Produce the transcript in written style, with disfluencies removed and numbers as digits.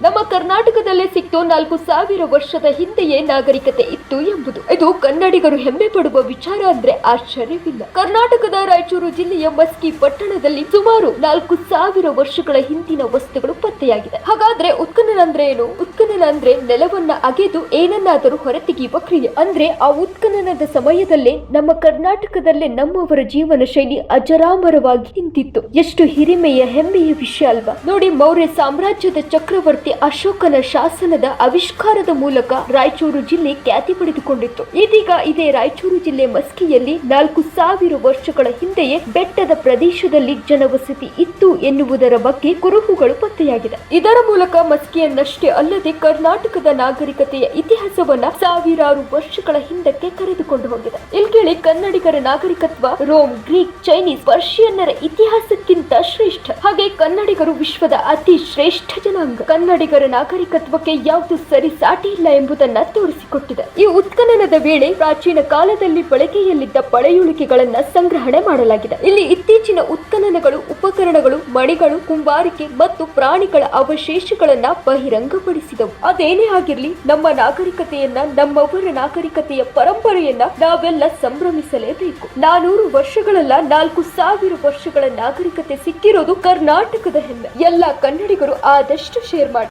ನಮ್ಮ ಕರ್ನಾಟಕದಲ್ಲೇ ಸಿಕ್ತು 4000 ವರ್ಷದ ಹಿಂದೆಯೇ ನಾಗರಿಕತೆ ಇತ್ತು ಎಂಬುದು. ಇದು ಕನ್ನಡಿಗರು ಹೆಮ್ಮೆ ಪಡುವ ವಿಚಾರ ಅಂದ್ರೆ ಆಶ್ಚರ್ಯವಿಲ್ಲ. ಕರ್ನಾಟಕದ ರಾಯಚೂರು ಜಿಲ್ಲೆಯ ಮಸ್ಕಿ ಪಟ್ಟಣದಲ್ಲಿ ಸುಮಾರು 4000 ವರ್ಷಗಳ ಹಿಂದಿನ ವಸ್ತುಗಳು ಪತ್ತೆಯಾಗಿದೆ. ಹಾಗಾದ್ರೆ ಉತ್ಖನನ ಅಂದ್ರೆ ಏನು? ಉತ್ಖನನ ಅಂದ್ರೆ ನೆಲವನ್ನ ಅಗೆದು ಏನನ್ನಾದರೂ ಹೊರತೆಗೆಯುವ ಕ್ರಿಯೆ. ಅಂದ್ರೆ ಆ ಉತ್ಖನನದ ಸಮಯದಲ್ಲೇ ನಮ್ಮ ಕರ್ನಾಟಕದಲ್ಲೇ ನಮ್ಮವರ ಜೀವನ ಶೈಲಿ ಅಜರಾಮರವಾಗಿ ನಿಂತಿತ್ತು. ಎಷ್ಟು ಹಿರಿಮೆಯ ಹೆಮ್ಮೆಯ ವಿಷಯ ಅಲ್ವಾ? ನೋಡಿ, ಮೌರ್ಯ ಸಾಮ್ರಾಜ್ಯದ ಚಕ್ರವರ್ತಿ ಅಶೋಕನ ಶಾಸನದ ಆವಿಷ್ಕಾರದ ಮೂಲಕ ರಾಯಚೂರು ಜಿಲ್ಲೆ ಖ್ಯಾತಿ ಪಡೆದುಕೊಂಡಿತ್ತು. ಇದೀಗ ಇದೇ ರಾಯಚೂರು ಜಿಲ್ಲೆ ಮಸ್ಕಿಯಲ್ಲಿ 4000 ವರ್ಷಗಳ ಹಿಂದೆಯೇ ಬೆಟ್ಟದ ಪ್ರದೇಶದಲ್ಲಿ ಜನವಸತಿ ಇತ್ತು ಎನ್ನುವುದರ ಬಗ್ಗೆ ಕುರುಹುಗಳು ಪತ್ತೆಯಾಗಿದೆ. ಇದರ ಮೂಲಕ ಮಸ್ಕಿಯನ್ನಷ್ಟೇ ಅಲ್ಲದೆ ಕರ್ನಾಟಕದ ನಾಗರಿಕತೆಯ ಇತಿಹಾಸವನ್ನ ಸಾವಿರಾರು ವರ್ಷಗಳ ಹಿಂದಕ್ಕೆ ಕರೆದುಕೊಂಡು ಹೋಗಿದೆ. ಇಲ್ಲಿ ಕೇಳಿ, ಕನ್ನಡಿಗರ ನಾಗರಿಕತ್ವ ರೋಮ್, ಗ್ರೀಕ್, ಚೈನೀಸ್, ಪರ್ಷಿಯನ್ನರ ಇತಿಹಾಸಕ್ಕಿಂತ ಶ್ರೇಷ್ಠ. ಹಾಗೆ ಕನ್ನಡಿಗರು ವಿಶ್ವದ ಅತಿ ಶ್ರೇಷ್ಠ ಜನಾಂಗ. ಕನ್ನಡಿಗರ ನಾಗರಿಕತ್ವಕ್ಕೆ ಯಾವುದು ಸರಿ ಸಾಟಿ ಇಲ್ಲ ಎಂಬುದನ್ನ ತೋರಿಸಿಕೊಟ್ಟಿದೆ. ಈ ಉತ್ಖನನದ ವೇಳೆ ಪ್ರಾಚೀನ ಕಾಲದಲ್ಲಿ ಬಳಕೆಯಲ್ಲಿದ್ದ ಪಳೆಯುಳಿಕೆಗಳನ್ನ ಸಂಗ್ರಹಣೆ ಮಾಡಲಾಗಿದೆ. ಇಲ್ಲಿ ಇತ್ತೀಚಿನ ಉತ್ಖನನಗಳು ಉಪಕರಣಗಳು, ಮಣಿಗಳು, ಕುಂಬಾರಿಕೆ ಮತ್ತು ಪ್ರಾಣಿಗಳ ಅವಶೇಷಗಳನ್ನ ಬಹಿರಂಗಪಡಿಸಿದವು. ಅದೇನೇ ಆಗಿರ್ಲಿ, ನಮ್ಮ ನಾಗರಿಕತೆಯನ್ನ, ನಮ್ಮವರ ನಾಗರಿಕತೆಯ ಪರಂಪರೆಯನ್ನ ನಾವೆಲ್ಲ ಸಂಭ್ರಮಿಸಲೇಬೇಕು. 400 ವರ್ಷಗಳಲ್ಲ, 4000 ವರ್ಷಗಳ ನಾಗರಿಕತೆ ಸಿಕ್ಕಿರೋದು ಕರ್ನಾಟಕದ ಹೆಮ್ಮೆ. ಎಲ್ಲ ಕನ್ನಡಿಗರು ಆದಷ್ಟು ಶೇರ್ ಮಾಡಿ.